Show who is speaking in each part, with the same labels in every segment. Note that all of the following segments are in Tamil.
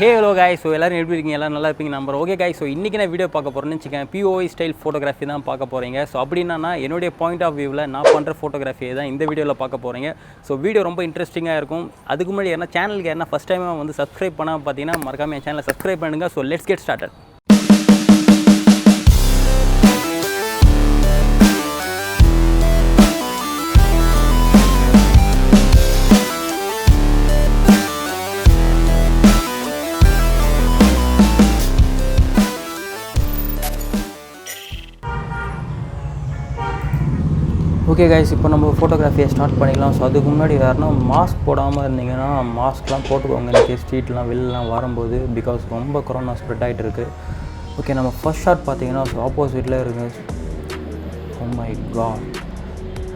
Speaker 1: Hey hello guys, so எல்லாரும் எப்படி இருக்கீங்க? எல்லாரும் நல்லா இருப்பீங்க நம்புறேன். ஓகே guys, so இன்னைக்கு நான் வீடியோ பார்க்க போறேன்னு வெச்சுக்கேன். POV ஸ்டைல் ஃபோட்டோகிராஃபி தான் பார்க்க போறீங்க. ஸோ அப்படின்னா என்னுடைய பாயிண்ட் ஆஃப் வியூவில் நான் பண்ணுற ஃபோட்டோகிராஃபியை தான் இந்த வீடியோவில் பார்க்க போறீங்க. ஸோ வீடியோ ரொம்ப இன்ட்ரெஸ்டிங்காக இருக்கும். அதுக்கு முன்னாடி என்ன சேனலுக்கு என்ன ஃபஸ்ட் டைமாக வந்து சப்ஸ்கிரைப் பண்ணாமல் பார்த்தீங்கன்னா மறக்காம என் சேனலை சப்ஸ்கிரைப் பண்ணுங்க. So let's get started. Okay guys, இப்போ நம்ம ஃபோட்டோகிராஃபியை ஸ்டார்ட் பண்ணிக்கலாம். ஸோ அதுக்கு முன்னாடி யாருன்னா மாஸ்க் போடாமல் இருந்தீங்கன்னா மாஸ்க்லாம் போட்டுக்கோங்க. இன்றைக்கி ஸ்ட்ரீட்லாம் வெளிலலாம் வரும்போது, பிகாஸ் ரொம்ப கொரோனா ஸ்ப்ரெட் ஆகிட்டு இருக்குது. ஓகே, நம்ம ஃபர்ஸ்ட் ஷாட் பார்த்தீங்கன்னா ஸோ ஆப்போசிட்டில் இருக்குது. ஓ மை காட்,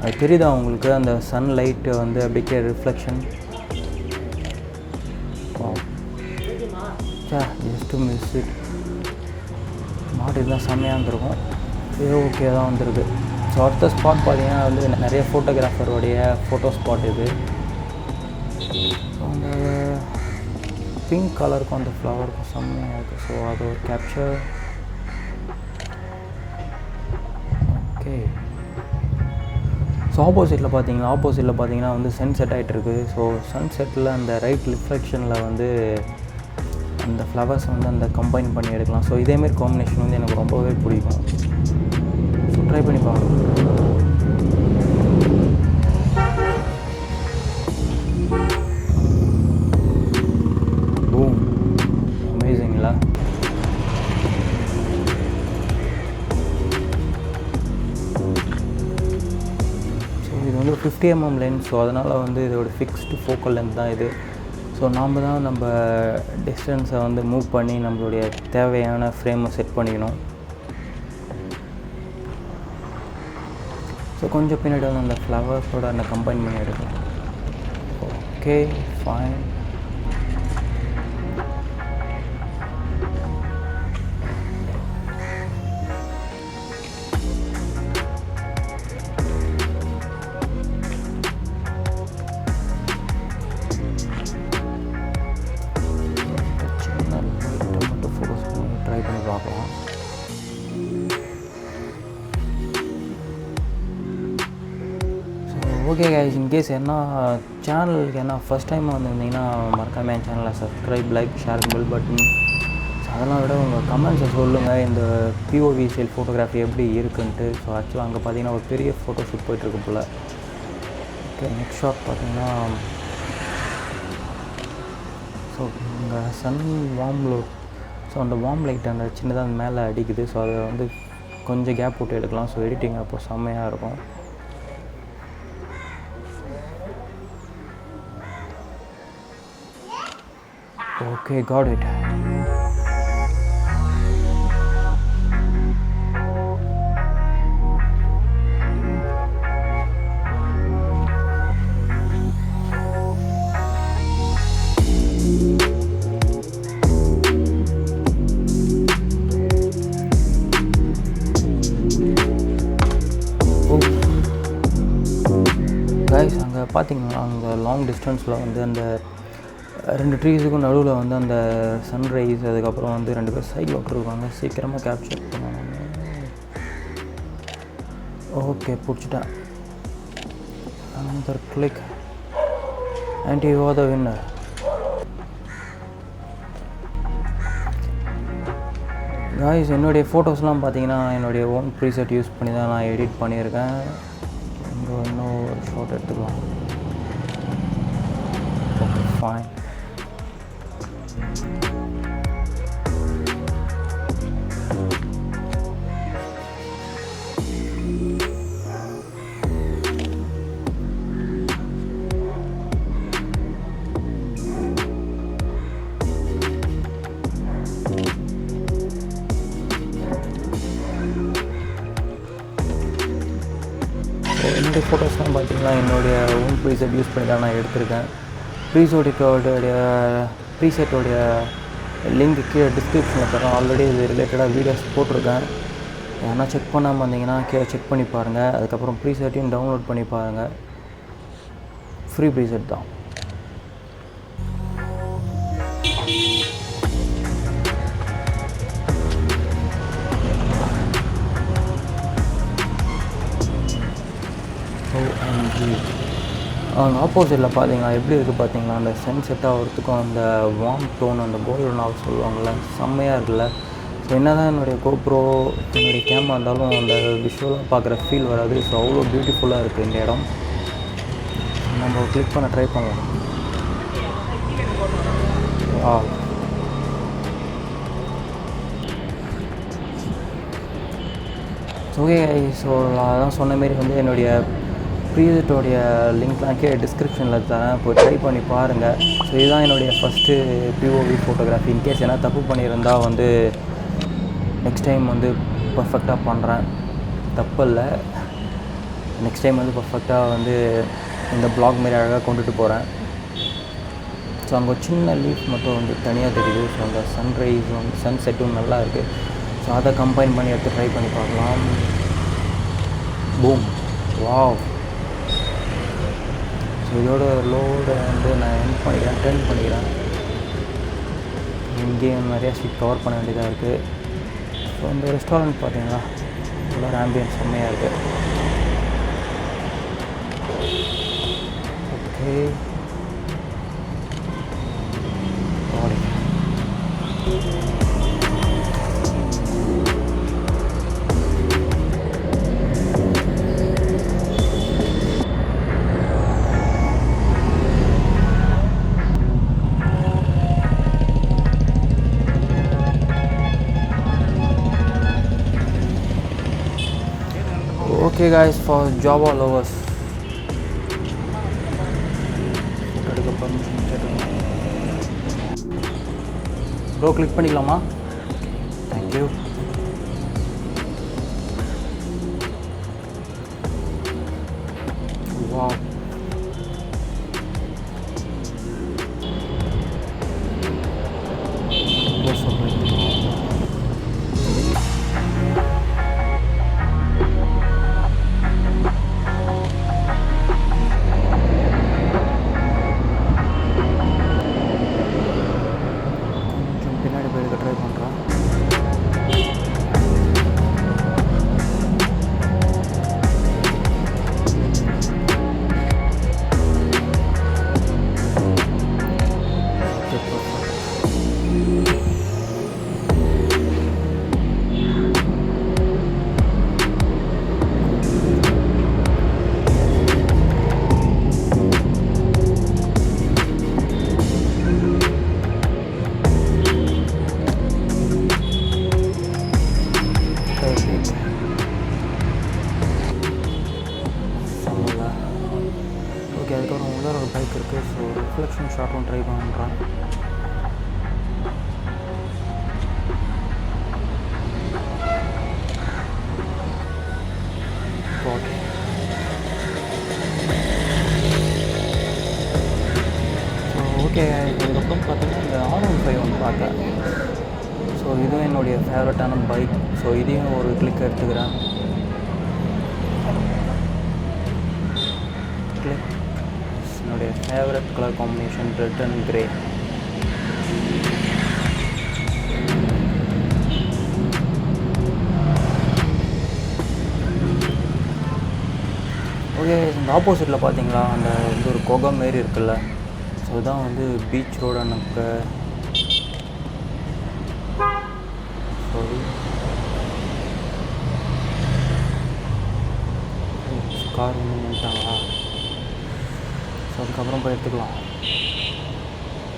Speaker 1: அது தெரியுதா உங்களுக்கு? அந்த சன்லைட்டு வந்து அப்படியே ரிஃப்ளெக்ஷன். Just miss it. மாட்டு இருந்தால் செம்மையாக இருந்திருக்கும். ஓகே தான் வந்திருக்கு. ஸோ அடுத்த ஸ்பாட் பார்த்தீங்கன்னா வந்து நிறைய ஃபோட்டோகிராஃபருடைய ஃபோட்டோ ஸ்பாட் இது. அந்த பிங்க் கலருக்கும் அந்த ஃப்ளவருக்கும் செம்மையாக இருக்குது. ஸோ அது ஒரு கேப்சர். ஓகே, ஸோ ஆப்போசிட்டில் பார்த்தீங்கன்னா வந்து சன்செட் ஆகிட்டு இருக்குது. ஸோ சன்செட்டில் அந்த ரைட் ரிஃப்ளெக்ஷனில் வந்து அந்த ஃப்ளவர்ஸ் வந்து அந்த கம்பைன் பண்ணி எடுக்கலாம். ஸோ இதேமாரி காம்பினேஷன் வந்து எனக்கு ரொம்பவே பிடிக்கும். ஸோ ட்ரை பண்ணி பார்க்கலாம். பூம், அமேசிங்களா? ஸோ இது வந்து 50 mm லென்ஸ். ஸோ அதனால் வந்து இதோட ஃபிக்ஸ்டு ஃபோக்கல் லென்த் தான் இது. ஸோ நாம் தான் நம்ம டிஸ்டன்ஸை வந்து மூவ் பண்ணி நம்மளுடைய தேவையான ஃப்ரேமை செட் பண்ணிக்கணும். ஸோ கொஞ்சம் பின்னாடி வந்து அந்த ஃப்ளவர்ஸோட அந்த கம்பைன் பண்ணி எடுக்கலாம். Okay fine. மட்டும் ஃபோக்கஸ் பண்ணி ட்ரை பண்ணி பார்க்கலாம். ஓகே கைஸ், இன்கேஸ் என்ன சேனலுக்கு என்ன ஃபஸ்ட் டைம் வந்துருந்தீங்கன்னா மறக்காமல் என் சேனலை subscribe, like, share, bell button. So அதெல்லாம் விட உங்கள் கமெண்ட்ஸை சொல்லுங்கள், இந்த POV ஸ்டைல் ஃபோட்டோகிராஃபி எப்படி இருக்குன்ட்டு. ஸோ ஆக்சுவலாக அங்கே பார்த்தீங்கன்னா ஒரு பெரிய ஃபோட்டோ ஷூட் போயிட்டுருக்கு போல். ஓகே, நெக்ஸ்ட் ஷாட் பார்த்தீங்கன்னா ஸோ இங்கே சன் வார்மில். ஸோ அந்த வார்ம் லைட் அந்த சின்னதாக அந்த மேலே அடிக்குது. ஸோ அதை வந்து கொஞ்சம் கேப் போட்டு எடுக்கலாம். ஸோ எடிட்டிங் அப்போ செம்மையாக இருக்கும். Okay, got it. Guys, அங்கே பார்த்தீங்கன்னா அங்கே லாங் டிஸ்டன்ஸில் வந்து அந்த 2 ட்ரீஸுக்கும் நடுவில் வந்து அந்த சன்ரைஸ், அதுக்கப்புறம் வந்து 2 பேர் சைடில் விட்டுருக்காங்க. சீக்கிரமாக கேப்சர் பண்ணணும். ஓகே, பிடிச்சிட்டேன். another click and you are the winner. guys, என்னுடைய ஃபோட்டோஸ்லாம் பார்த்தீங்கன்னா என்னுடைய ஓன் ப்ரீசெட் யூஸ் பண்ணி தான் நான் எடிட் பண்ணியிருக்கேன். இங்கே இன்னும் ஒரு ஷாட் எடுத்துக்கலாம். Okay fine. என்னுடைய ஃபோட்டோஸ்லாம் பார்த்தீங்கன்னா என்னுடைய ஓன் ப்ரீசெட் யூஸ் பண்ணி தான் நான் எடுத்திருக்கேன். ப்ரீசெட்டோடைய லிங்க் கீழே டிஸ்கிரிப்ஷனில் தரேன். ஆல்ரெடி இது ரிலேட்டடாக வீடியோஸ் போட்டிருக்கேன். ஏன்னா செக் பண்ணாமல் வந்தீங்கன்னா கீழே செக் பண்ணி பாருங்கள். அதுக்கப்புறம் ப்ரீசெட்டையும் டவுன்லோட் பண்ணி பாருங்கள். ஃப்ரீ ப்ரீசெட் தான். அவங்க ஆப்போசிட்டில் பார்த்தீங்கன்னா எப்படி இருக்குது பார்த்தீங்களா, அந்த சன் செட் ஆகிறதுக்கும் அந்த வார்ம் டோன், அந்த கோல்டன் ஆஃப் சொல்லுவாங்கள்ல, செம்மையாக இருக்குல்ல. ஸோ என்ன தான் என்னுடைய கோப்ரோ என்னுடைய கேமரா இருந்தாலும் அந்த விஷுவலாக பார்க்குற ஃபீல் வராது. ஸோ அவ்வளோ பியூட்டிஃபுல்லாக இருக்குது இந்த இடம். நம்ம கிளிக் பண்ண ட்ரை பண்ணலாம். ஓகே, ஸோ அதான் சொன்ன மாரி வந்து என்னுடைய ப்ரீவியஸோடைய லிங்க்லாம் டிஸ்கிரிப்ஷனில் தரேன், போய் ட்ரை பண்ணி பாருங்கள். ஸோ இதுதான் என்னுடைய ஃபஸ்ட்டு POV ஃபோட்டோகிராஃபி. இன்கேஸ் எதனா தப்பு பண்ணியிருந்தால் வந்து நெக்ஸ்ட் டைம் வந்து பர்ஃபெக்டாக பண்ணுறேன், தப்பு இல்லை. நெக்ஸ்ட் டைம் வந்து பர்ஃபெக்டாக வந்து இந்த பிளாக் மாரி அழகாக கொண்டுட்டு போகிறேன். ஸோ அங்கே ஒரு சின்ன லீஃப் மட்டும் வந்து தனியாக தெரியுது. ஸோ அந்த சன்ரைஸும் சன்செட்டும் நல்லா இருக்குது. ஸோ அதை கம்பைன் பண்ணி எடுத்து ட்ரை பண்ணி பார்க்கலாம். Boom, wow. ஸோ இதோட லோடு வந்து நான் எண்ட் பண்ணிக்கிறேன், டர்ன் பண்ணிக்கிறேன். இங்கேயும் நிறையா ஸ்ட்ரீட் கவர் பண்ண வேண்டியதாக இருக்குது. ஸோ இந்த ரெஸ்டாரண்ட் பார்த்தீங்களா, நல்லா ஆம்பியன்ஸ் செம்மையாக இருக்குது. Okay, okay guys, for Java lovers, bro click பண்ணிக்கலாமா? தேங்க்யூ. வாவ், பின்னாடி போய் ட்ரை பண்ணுறேன். ஓகே, அதுக்கப்புறம் உள்ளே ஒரு பைக் இருக்குது. ஸோ ரிஃப்ளெக்ஷன் ஷாட்டும் ட்ரை பண்ணுறேன். ஓகே, ஸோ ஓகே, அதுக்கப்புறம் பார்த்தீங்கன்னா இந்த R15 வந்து பார்த்தேன். ஸோ இதுவும் என்னுடைய ஃபேவரட்டான பைக். ஸோ இதையும் ஒரு கிளிக் எடுத்துக்கிறேன். கிளிக். என்னுடைய favourite colour combination red and grey. Okay, இந்த ஆப்போசிட்டில் பார்த்தீங்களா, அந்த வந்து ஒரு குகை மாரி இருக்குல்ல. ஸோ இதுதான் வந்து பீச் ரோடு. எனக்கு சாரி, கார் வந்து நின்ட்டாங்களா. ஸோ அதுக்கப்புறம் போய் எடுத்துக்கலாம்.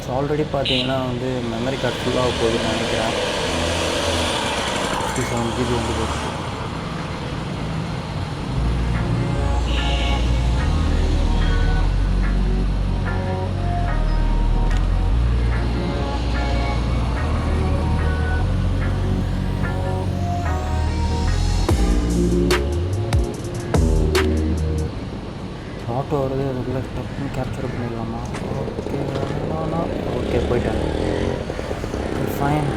Speaker 1: ஸோ ஆல்ரெடி பார்த்தீங்கன்னா வந்து மெமரி கார்டு ஃபுல்லாக போகுதுன்னு நினைக்கிறேன். 67 GB வந்து போச்சு. ஆட்டோ வருது, அதுக்குள்ளே டக்குன்னு கேப்சர் பண்ணிடலாமா? ஓகே, ஓகே, போயிட்டேன். ஃபைன்.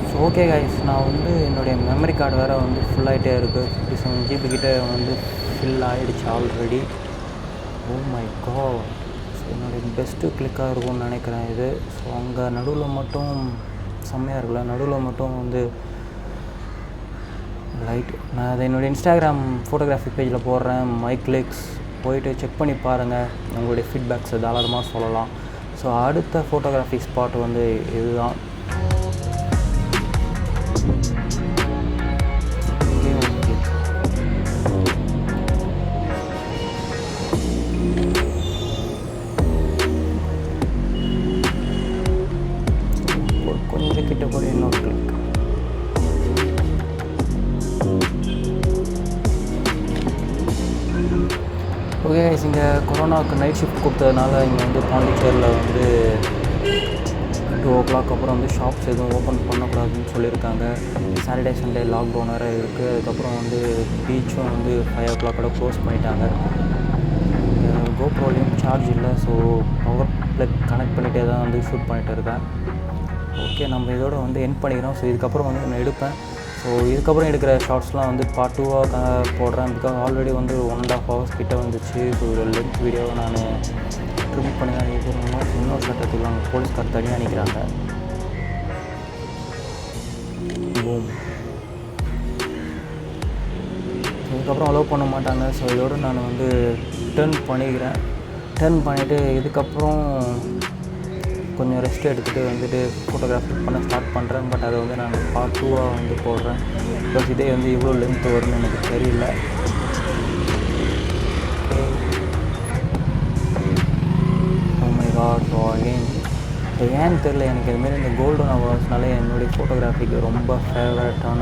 Speaker 1: ஸோ ஓகே கைஸ், நான் வந்து என்னுடைய மெமரி கார்டு வேறு வந்து ஃபுல்லாகிட்டே இருக்குது. 57 GB கிட்டே வந்து ஃபில் ஆகிடுச்சு already. Oh my god. So என்னுடைய பெஸ்ட்டு கிளிக்காக இருக்கும்னு நினைக்கிறேன் இது. ஸோ அங்கே நடுவில் மட்டும் செம்மையாக இருக்குல்ல, நடுவில் மட்டும் வந்து ரைட், நான் அதை என்னுடைய இன்ஸ்டாகிராம் ஃபோட்டோகிராஃபி பேஜில் போடுறேன். மை கிளிக்ஸ் போயிட்டு செக் பண்ணி பாருங்கள். உங்களுடைய ஃபீட்பேக்ஸை தாராளமாக சொல்லலாம். ஸோ அடுத்த ஃபோட்டோகிராஃபி ஸ்பாட் வந்து இதுதான். கொஞ்சம் கிட்ட போய் இன்னொரு கிளிக். ஓகே, இங்கே கொரோனாவுக்கு நைட் ஷிஃப்ட் கொடுத்ததுனால இங்கே வந்து பாண்டிச்சேரியில் வந்து 2 o'clock அப்புறம் வந்து ஷாப்ஸ் எதுவும் ஓப்பன் பண்ணக்கூடாதுன்னு சொல்லியிருக்காங்க. சாட்டர்டே சண்டே லாக்டவுன் வேறு இருக்குது. அதுக்கப்புறம் வந்து பீச்சும் வந்து 5 o'clock க்ளோஸ் பண்ணிட்டாங்க. கோப்ரோலையும் சார்ஜ் இல்லை. ஸோ பவர் ப்ளக் கனெக்ட் பண்ணிகிட்டே தான் வந்து ஷூட் பண்ணிகிட்டு இருக்கேன். ஓகே, நம்ம இதோட வந்து எண்ட் பண்ணிக்கிறோம். ஸோ இதுக்கப்புறம் வந்து நான் எடுப்பேன். ஸோ இதுக்கப்புறம் எடுக்கிற ஷார்ட்ஸ்லாம் வந்து பார்ட் 2 போடுறேன். பிகாஸ் ஆல்ரெடி வந்து 1.5 hours கிட்டே வந்துச்சு. ஸோ ஒரு லென்த் வீடியோவை நான் ட்ரிம் பண்ணி தான் எடுக்கணும். இன்னொரு ஷார்ட் எடுத்துக்கலாம். போலீஸ்கார் தனியாக நிற்கிறாங்க. இதுக்கப்புறம் அலோவ் பண்ண மாட்டாங்க. ஸோ இதோடு நான் வந்து டர்ன் பண்ணிக்கிறேன். டர்ன் பண்ணிவிட்டு இதுக்கப்புறம் கொஞ்சம் ரெஸ்ட் எடுத்துகிட்டு வந்துட்டு ஃபோட்டோகிராஃபி பண்ண ஸ்டார்ட் பண்ணுறேன். பட் அதை வந்து நான் பார்ட் 2 வந்து போடுறேன். பிகாஸ் இதே வந்து இவ்வளோ லென்த் வரும்னு எனக்கு தெரியல. Oh my god. So again ஏன்னு தெரில, எனக்கு இதுமாரி இந்த கோல்டன் ஹவர்ஸ்னாலே என்னுடைய ஃபோட்டோகிராஃபிக்கு ரொம்ப ஃபேவரட்டான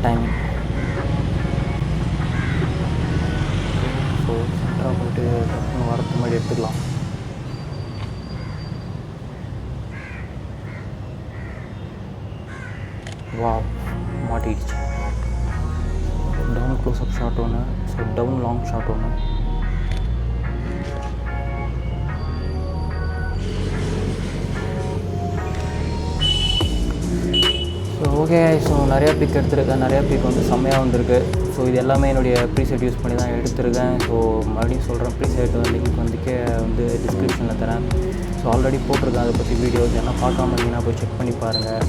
Speaker 1: டைமிங். ஸோ சென்டராக போய்ட்டு வரத்து மாதிரி எடுத்துக்கலாம். வா, மாட்டிடுச்சு. டவுன் க்ளோஸ்அப் ஷாட் ஒன்று. ஸோ டவுன் லாங் ஷாட் ஒன்று. ஸோ ஓகே, ஸோ நிறையா பிக் எடுத்திருக்கேன். நிறையா பிக் வந்து செம்மையாக வந்திருக்கு. ஸோ இது எல்லாமே என்னுடைய ப்ரீசெட் யூஸ் பண்ணி தான் எடுத்திருக்கேன். ஸோ மறுபடியும் சொல்கிறேன், ப்ரீசெட் லிங்க் வந்துக்கே வந்து டிஸ்கிரிப்ஷனில் தரேன். ஸோ ஆல்ரெடி போட்டிருக்கேன் அதை பற்றி வீடியோஸ். எல்லாம் பார்க்காம இருந்தீங்கன்னா போய் செக் பண்ணி பாருங்கள்.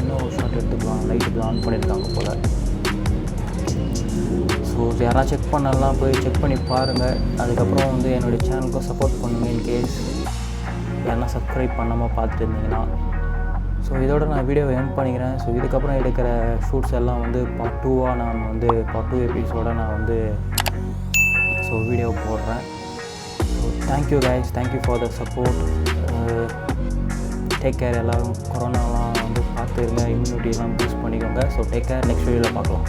Speaker 1: இன்னும் ஒரு ஷாட் எடுத்துக்கலாம். லைட்டு ஆன் பண்ணியிருக்காங்க போல். ஸோ யாராவது செக் பண்ணலாம், போய் செக் பண்ணி பாருங்கள். அதுக்கப்புறம் வந்து என்னுடைய சேனலுக்கும் சப்போர்ட் பண்ணுங்கள். இன்கேஸ் யாரா சப்ஸ்கிரைப் பண்ணாமல் பார்த்துட்டு இருந்தீங்கன்னா. ஸோ இதோட நான் வீடியோவை எண்ட் பண்ணிக்கிறேன். ஸோ இதுக்கப்புறம் எடுக்கிற ஷூட்ஸ் எல்லாம் வந்து பார்ட் 2 நான் வந்து பார்ட் 2 எபிசோட நான் வந்து ஸோ வீடியோ போடுறேன். So thank you guys, thank you for the support. Take care. எல்லோரும் கொரோனாலாம் வந்து பார்த்துருங்க, இம்யூனிட்டிலாம் பூஸ்ட் பண்ணிக்கோங்க. So take care. நெக்ஸ்ட் வீடியோவில் பார்க்கலாம்.